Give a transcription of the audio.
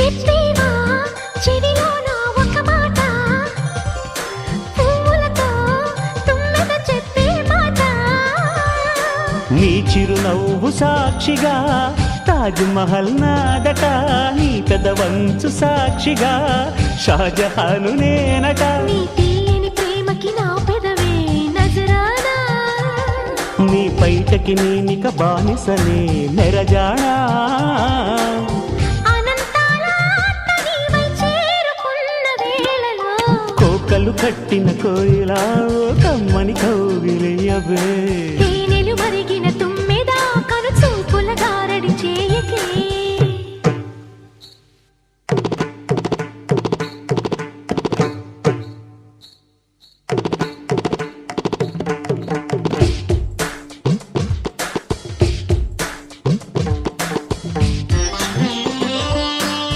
చెప్పేవా చెవిలోన ఒక మాట, పువ్వులతో తుమ్మెద చెప్పే మాట. నీ చిరునవ్వు సాక్షిగా తాజ్ మహల్ నాదట, నీ పెదవంచు సాక్షిగా షాజహాను నేనట. నీ తీయని ప్రేమకి నా పెదవే నజరానా, నీ పైటకి నేనిక బానిసనే మెరజానా. అనంతాల ఆత్మ నీవై చేరుకున్న వేళలో, కోకలు కట్టిన కోయిలా ఓ కమ్మని కౌగిలియవే.